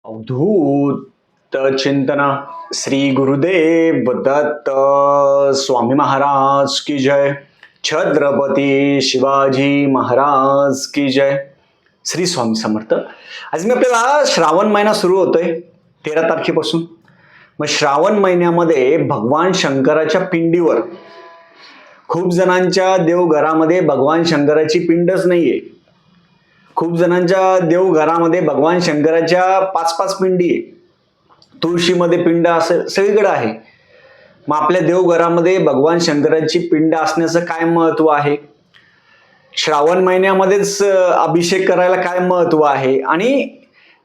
अवधूत चिंतन श्री गुरुदेव दत्त स्वामी महाराज की जय. छत्रपती शिवाजी महाराज की जय. श्री स्वामी समर्थ. आज मी आपल्याला श्रावण महिना सुरू होतोय 13 तारखेपासून. मग श्रावण महिन्यामध्ये भगवान शंकराच्या पिंडीवर खूप जणांच्या देवघरामध्ये भगवान शंकराची पिंडच नाहीये. खूप जणांच्या देवघरामध्ये भगवान शंकराच्या 5-5 पिंडी आहे. तुळशीमध्ये पिंड असेल, सगळीकडे आहे. मग आपल्या देवघरामध्ये भगवान शंकराची पिंड असण्याचं काय महत्व आहे? श्रावण महिन्यामध्येच अभिषेक करायला काय महत्व आहे? आणि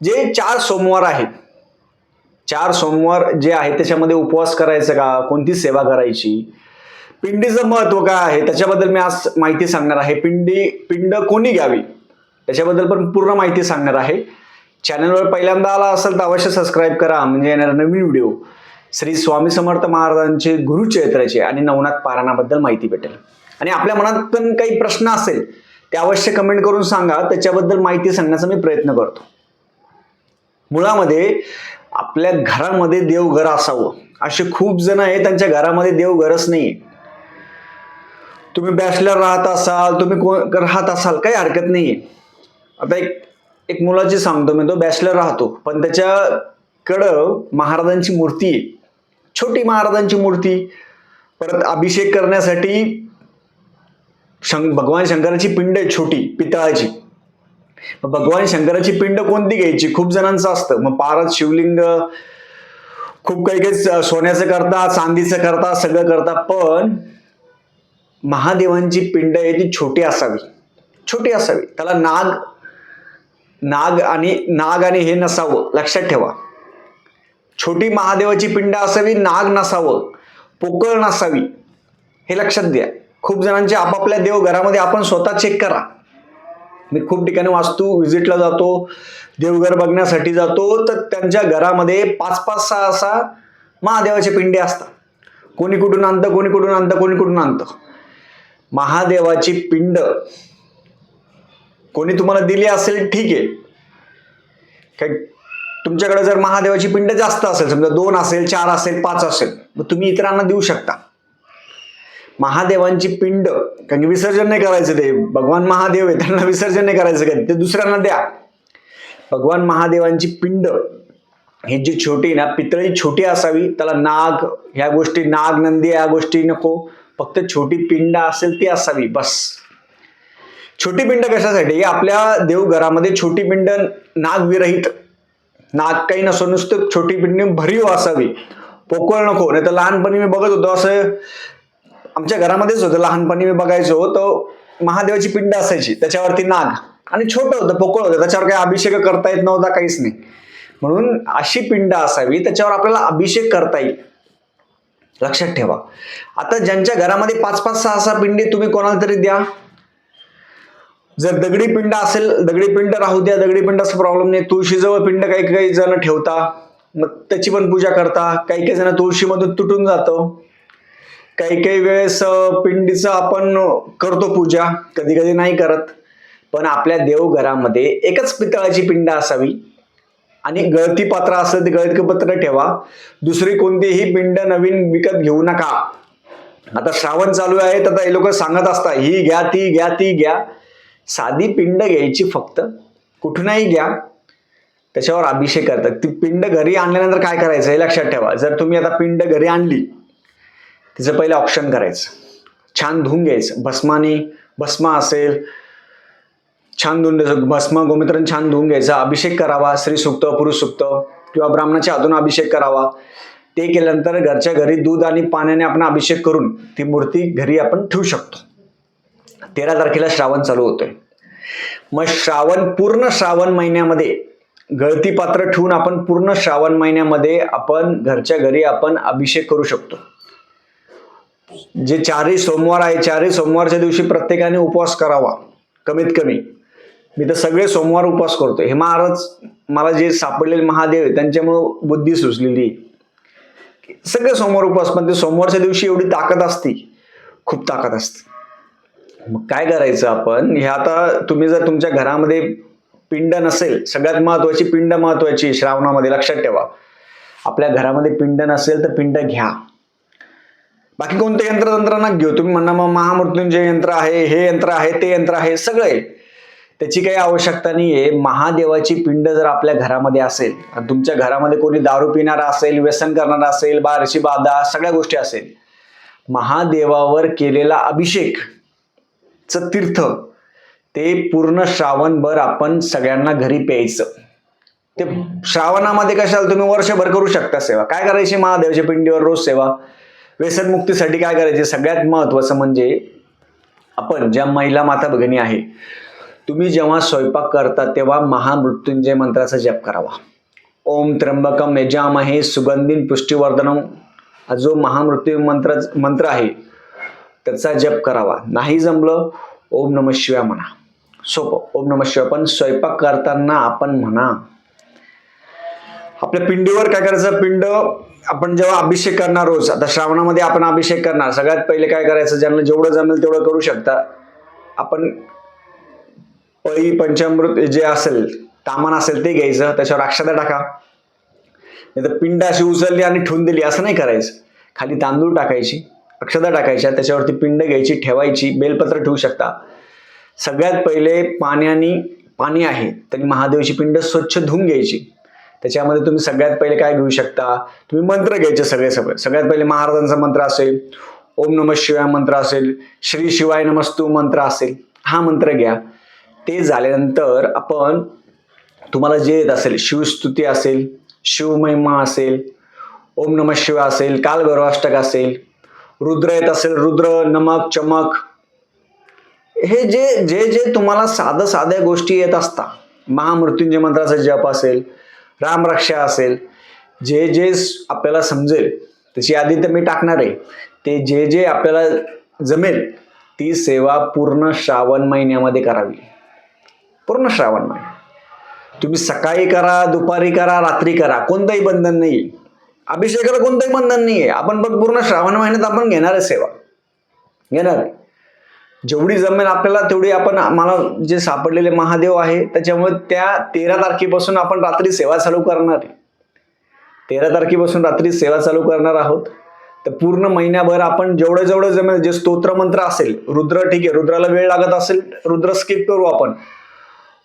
जे 4 सोमवार आहेत, 4 सोमवार जे आहेत त्याच्यामध्ये उपवास करायचा का, कोणती सेवा करायची, पिंडीचं महत्व काय आहे त्याच्याबद्दल मी आज माहिती सांगणार आहे. पिंड कोणी घ्यावी त्याच्याबद्दल पण पूर्ण माहिती सांगणार आहे. चॅनलवर पहिल्यांदा आला असेल तर अवश्य सबस्क्राईब करा, म्हणजे येणारा नवीन व्हिडिओ श्री स्वामी समर्थ महाराजांचे गुरुचरित्राचे आणि नवनाथ पारायणाबद्दल माहिती भेटेल. आणि आपल्या मनात पण काही प्रश्न असेल ते अवश्य कमेंट करून सांगा, त्याच्याबद्दल माहिती सांगण्याचा मी प्रयत्न करतो. मुळामध्ये आपल्या घरामध्ये देवघर असावं असे खूप जण आहेत, त्यांच्या घरामध्ये देवघरच नाही. तुम्ही बॅचलर राहत असाल, तुम्ही राहत असाल, काही हरकत नाहीये. आता एक मुलाची सांगतो मी, तो बॅचलर राहतो पण त्याच्याकडं महाराजांची मूर्ती आहे, छोटी महाराजांची मूर्ती. परत अभिषेक करण्यासाठी भगवान शंकराची पिंड आहे छोटी पितळाची. भगवान शंकराची पिंड कोणती घ्यायची खूप जणांचं असतं. मग पारद शिवलिंग खूप काही सोन्याचं करतात, चांदीचं करतात, सगळं करतात. पण महादेवांची पिंड आहे ती छोटी असावी, छोटी असावी. त्याला नाग आणि हे नसावं, लक्षात ठेवा. छोटी महादेवाची पिंड असावी, नाग नसावं, पोकळ नसावी, हे लक्षात द्या. खूप जणांच्या आपापल्या देवघरामध्ये आपण स्वतः चेक करा. मी खूप ठिकाणी वास्तू व्हिजिटला जातो, देवघर बघण्यासाठी जातो, तर त्यांच्या घरामध्ये 5-5, 6-6 महादेवाच्या पिंडे असतात. कोणी कुठून आणतं, कोणी कुठून आणतं, कोणी कुठून आणतं. महादेवाची पिंड कोणी तुम्हाला दिली असेल ठीक आहे. काय तुमच्याकडे जर महादेवाची पिंड जास्त असेल, समजा 2 असेल, 4 असेल, 5 असेल, मग तुम्ही इतरांना देऊ शकता. महादेवांची पिंड कारण विसर्जन नाही करायचं, ते भगवान महादेव आहे, त्यांना विसर्जन नाही करायचं कधी, ते दुसऱ्यांना द्या. भगवान महादेवांची पिंड ही जी छोटी ना, पितळी छोटी असावी. त्याला नाग ह्या गोष्टी, नाग नंदी या गोष्टी नको, फक्त छोटी पिंड असेल ती असावी बस. छोटी पिंड कशासाठी? आपल्या देवघरामध्ये छोटी पिंड नागविरहित, नाग काही नसो, नुसतं छोटी पिंड भरीव असावी, पोकळ नको. नाही तर लहानपणी मी बघत होतो, असं आमच्या घरामध्येच होतं, लहानपणी मी बघायचो तर महादेवाची पिंड असायची, त्याच्यावरती नाग, आणि छोटं होतं, पोकळ होतं, त्याच्यावर काही अभिषेक करता येत नव्हता, काहीच नाही. म्हणून अशी पिंड असावी त्याच्यावर आपल्याला अभिषेक करता येईल, लक्षात ठेवा. आता ज्यांच्या घरामध्ये 5-5, 6-6 पिंडी तुम्ही कोणाला तरी द्या. जर दगडी पिंड असेल, दगडी पिंड राहू द्या, दगडी पिंडाचा प्रॉब्लेम नाही. तुळशीजवळ पिंड काही काही जण ठेवता, मग त्याची पण पूजा करता. काही काही जण तुळशीमधून तुटून जातं. काही काही वेळेस पिंडीचं आपण करतो पूजा, कधी कधी नाही करत. पण आपल्या देवघरामध्ये एकच पितळाची पिंड असावी आणि गळती पात्र असेल ते गळती पात्र ठेवा. दुसरी कोणतीही पिंड नवीन विकत घेऊ नका. आता श्रावण चालू आहे तर हे लोक सांगत असतात ही घ्या, ती घ्या, ती घ्या. साधी पिंड घ्यायची, फक्त कुठूनही घ्या, त्याच्यावर अभिषेक करतात. ती पिंड घरी आणल्यानंतर काय करायचं हे लक्षात ठेवा. जर तुम्ही आता पिंड घरी आणली, तिचं पहिलं ऑप्शन करायचं, छान धुवून घ्यायचं भस्माने. भस्म असेल छान धुवून घ्यायचं, भस्म गोमित्राने छान धुवून घ्यायचा, अभिषेक करावा, श्री सुक्त, पुरुष सुक्त किंवा ब्राह्मणाच्या हातून अभिषेक करावा. ते केल्यानंतर घरच्या घरी दूध आणि पाण्याने आपण अभिषेक करून ती मूर्ती घरी आपण ठेवू शकतो. 13 तारखेला श्रावण चालू होतोय. मग पूर्ण श्रावण महिन्यामध्ये गळती पात्र ठेवून आपण पूर्ण श्रावण महिन्यामध्ये आपण घरच्या घरी आपण अभिषेक करू शकतो. जे 4 सोमवार आहे, 4 सोमवारच्या दिवशी प्रत्येकाने उपवास करावा कमीत कमी. मी तर सगळे सोमवार उपवास करतो. हे महाराज मला जे सापडलेले महादेव आहे त्यांच्यामुळे बुद्धी सुचलेली. सगळे सोमवार उपवास, पण ते सोमवारच्या दिवशी एवढी ताकद असते, खूप ताकद असते. मग काय करायचं आपण, हे आता तुम्ही जर तुमच्या घरामध्ये पिंड नसेल, सगळ्यात महत्वाची पिंड महत्वाची श्रावणामध्ये, लक्षात ठेवा. आपल्या घरामध्ये पिंड नसेल तर पिंड घ्या. बाकी कोणते यंत्र ना घेऊ. तुम्ही म्हणा मग महामृत्युंजय यंत्र आहे, हे यंत्र आहे, ते यंत्र आहे, सगळे, त्याची काही आवश्यकता नाहीये. महादेवाची पिंड जर आपल्या घरामध्ये असेल आणि तुमच्या घरामध्ये कोणी दारू पिणारा असेल, व्यसन करणारा असेल, बारशी बाधा, सगळ्या गोष्टी असेल, महादेवावर केलेला अभिषेक च तीर्थ ते पूर्ण श्रावणभर आपण सगळ्यांना घरी प्यायचं. ते श्रावणामध्ये कशाला तुम्ही वर्षभर करू शकता सेवा. काय करायची? महादेवाच्या पिंडीवर रोज सेवा. व्यसनमुक्तीसाठी काय करायचे? सगळ्यात महत्वाचं म्हणजे आपण ज्या महिला माता भगिनी आहे, तुम्ही जेव्हा स्वयंपाक करता तेव्हा महामृत्युंजय मंत्राचा जप करावा. ओम त्र्यंबकम यजामहे सुगंधिं पुष्टिवर्धनम, हा जो महामृत्यू मंत्र आहे त्याचा जप करावा. नाही जमलं ओम नमः शिवाय म्हणा. सोपं, ओम नमः शिवाय. पण स्वयंपाक करताना आपण म्हणा. आपल्या पिंडीवर काय करायचं? पिंड आपण जेव्हा अभिषेक करणार रोज, आता श्रावणामध्ये आपण अभिषेक करणार, सगळ्यात पहिले काय करायचं? ज्यांना जेवढं जमेल तेवढं करू शकता. आपण पळी पंचामृत जे असेल, तामान असेल ते घ्यायचं, त्याच्यावर अक्षता टाका. नाही तर पिंड अशी उचलली आणि ठेवून दिली असं नाही करायचं. खाली तांदूळ टाकायची, अक्षता टाकायच्या, त्याच्यावरती पिंड घ्यायची, ठेवायची. बेलपत्र ठेवू शकता. सगळ्यात पहिले पाणी आहे तरी महादेवाची पिंड स्वच्छ धुवून घ्यायची. त्याच्यामध्ये तुम्ही सगळ्यात पहिले काय घेऊ शकता? तुम्ही मंत्र घ्यायचे सगळ्यात पहिले महाराजांचा मंत्र असेल, ओम नमः शिवाय मंत्र असेल, श्री शिवाय नमस्तु मंत्र असेल, हा मंत्र घ्या. ते झाल्यानंतर आपण तुम्हाला जे येत असेल, शिवस्तुती असेल, शिवमहिमा असेल, ओम नमः शिवाय असेल, कालभैरवाष्टक असेल, रुद्र येत असेल, रुद्र, नमक, चमक, हे जे जे जे तुम्हाला साध्या गोष्टी येत असतात, महामृत्युंजय मंत्राचा जप असेल, रामरक्षा असेल, जे जे आपल्याला समजेल त्याची यादी तर मी टाकणार आहे. ते जे जे आपल्याला जमेल ती सेवा पूर्ण श्रावण महिन्यामध्ये करावी. पूर्ण श्रावण महिना तुम्ही सकाळी करा, दुपारी करा, रात्री करा, कोणतंही बंधन नाही. अभिषेकाला कोणतंही बंधन नाहीये. आपण पण पूर्ण श्रावण महिन्यात आपण घेणार आहे सेवा, घेणार आहे. जेवढी जमेल आपल्याला तेवढी आपण, आम्हाला जे सापडलेले महादेव आहे त्याच्यामुळे त्या 13 तारखेपासून आपण रात्री सेवा चालू करणार आहे. 13 तारखेपासून रात्री सेवा चालू करणार आहोत. तर पूर्ण महिन्याभर आपण जेवढं जमेल, जे स्तोत्र मंत्र असेल, रुद्र ठीक आहे, रुद्राला वेळ लागत असेल, रुद्र स्किप करू आपण.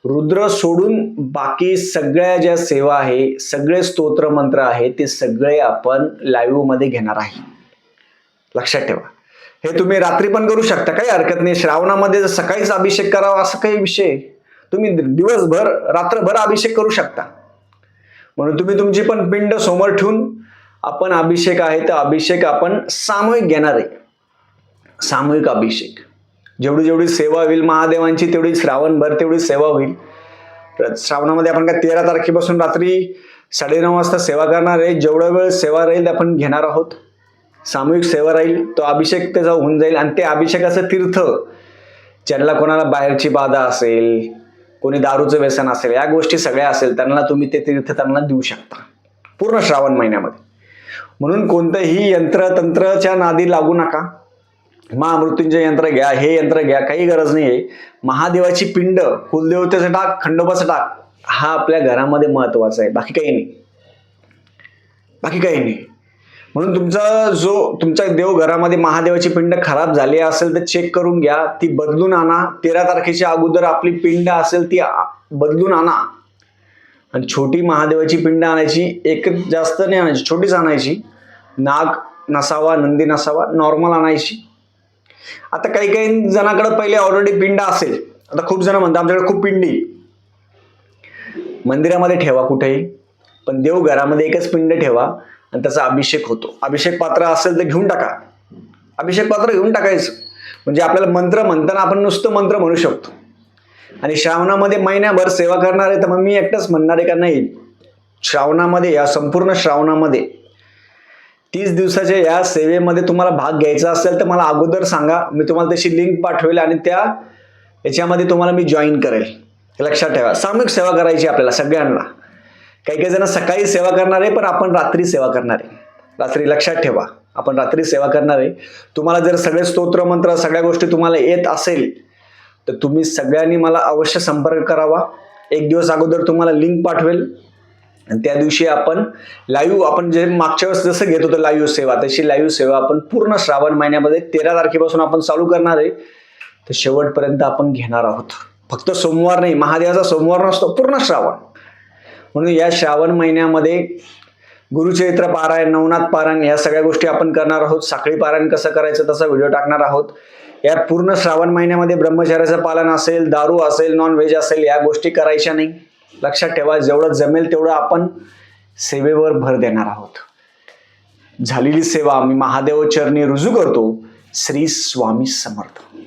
रुद्र सोडून बाकी सगळ्या ज्या सेवा आहे, सगळे स्तोत्र मंत्र आहे, ते सगळे आपण लाईव्ह मध्ये घेणार आहे. लक्षात ठेवा. हे तुम्ही रात्री पण करू शकता, काही हरकत नाही. श्रावणामध्ये सकाळीच अभिषेक करावा असं काही विषय, तुम्ही दिवसभर रात्रभर अभिषेक करू शकता. म्हणून तुम्ही तुमची पण पिंड समोर ठेवून आपण अभिषेक आहे तर अभिषेक आपण सामूहिक घेणार आहे. सामूहिक अभिषेक, जेवढी सेवा होईल महादेवांची तेवढी श्रावणभर तेवढी सेवा होईल. श्रावणामध्ये आपण काय 13 तारखेपासून रात्री 9:30 वाजता सेवा करणार आहे. जेवढा वेळ सेवा राहील आपण घेणार आहोत. सामूहिक सेवा राहील, तो अभिषेक त्याचा होऊन जाईल. आणि ते अभिषेकाचं तीर्थ, ज्यांना कोणाला बाहेरची बाधा असेल, कोणी दारूचं व्यसन असेल, या गोष्टी सगळ्या असेल, त्यांना तुम्ही ते तीर्थ त्यांना देऊ शकता पूर्ण श्रावण महिन्यामध्ये. म्हणून कोणतंही तंत्रच्या नादी लागू नका. महामृत्युंजय यंत्र घ्या, हे यंत्र घ्या, काही गरज नाहीये. महादेवाची पिंड, कुलदेवतेचं टाक, खंडोबाचं टाक, हा आपल्या घरामध्ये महत्वाचा आहे. बाकी काही नाही. म्हणून तुमच्या देव घरामध्ये महादेवाची पिंड खराब झाली असेल तर चेक करून घ्या, ती बदलून आणा. 13 तारखेच्या अगोदर आपली पिंड असेल ती बदलून आणा. आणि छोटी महादेवाची पिंड आणायची, एक जास्त नाही आणायची, छोटीच आणायची. नाग नसावा, नंदी नसावा, नॉर्मल आणायची. आता काही जणांकडे पहिले ऑलरेडी पिंड असेल. आता खूप जण म्हणतात आमच्याकडे खूप पिंडी. मंदिरामध्ये ठेवा कुठेही, पण देव घरामध्ये एकच पिंड ठेवा आणि त्याचा अभिषेक होतो. अभिषेक पात्र असेल तर घेऊन टाका, अभिषेक पात्र घेऊन टाकायचं. म्हणजे आपल्याला मंत्र म्हणताना आपण नुसतं मंत्र म्हणू शकतो. आणि श्रावणामध्ये महिन्याभर सेवा करणार आहे तर मग मी एकटाच म्हणणार आहे का? नाही. श्रावणामध्ये, या संपूर्ण श्रावणामध्ये 30 दिवसाच्या या सेवेमध्ये तुम्हाला भाग घ्यायचा असेल तर मला अगोदर सांगा, मी तुम्हाला त्याची लिंक पाठवेल आणि याच्यामध्ये तुम्हाला मी जॉईन करेल. लक्षात ठेवा, सामूहिक सेवा करायची आपल्याला सगळ्यांना. काही जण सकाळी सेवा करणार आहे, पण आपण रात्री सेवा करणार आहे. रात्री, लक्षात ठेवा, आपण रात्री सेवा करणार आहे. तुम्हाला जर सगळे स्तोत्र मंत्र सगळ्या गोष्टी तुम्हाला येत असेल तर तुम्ही सगळ्यांनी मला अवश्य संपर्क करावा. एक दिवस अगोदर तुम्हाला लिंक पाठवेल आणि त्या दिवशी आपण जे मागच्या वेळेस जसं घेत होतं लाईव्ह सेवा, तशी लाईव्ह सेवा आपण पूर्ण श्रावण महिन्यामध्ये 13 तारखेपासून आपण चालू करणार आहे. तर शेवटपर्यंत आपण घेणार आहोत. फक्त सोमवार नाही, महादेवाचा सोमवार नसतो, पूर्ण श्रावण. म्हणून या श्रावण महिन्यामध्ये गुरुचरित्र पारायण, नवनाथ पारायण या सगळ्या गोष्टी आपण करणार आहोत. साखळी पारायण कसं करायचं तसा व्हिडिओ टाकणार आहोत. या पूर्ण श्रावण महिन्यामध्ये ब्रह्मचर्याचं पालन असेल, दारू असेल, नॉन व्हेज असेल, या गोष्टी करायच्या नाही. लक्षात ठेवा, जेवढं जमेल तेवढं आपण सेवेवर भर देणार आहोत. झालेली सेवा मी महादेव चरणी रुजू करतो. श्री स्वामी समर्थ.